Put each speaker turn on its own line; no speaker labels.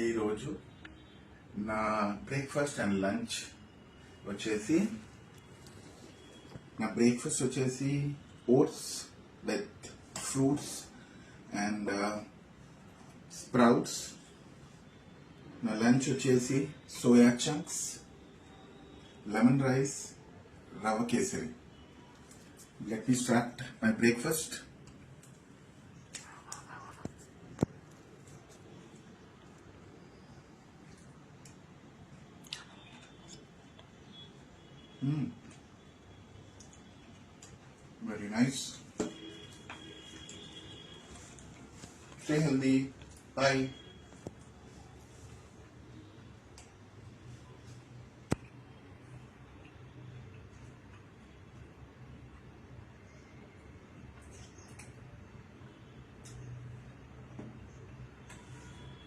ఈరోజు నా breakfast and lunch వచ్చేసి oats with fruits and sprouts. నా లంచ్ వచ్చేసి soya chunks, lemon rice, rava kesari. Let me start my breakfast. Very nice. Stay healthy. Bye.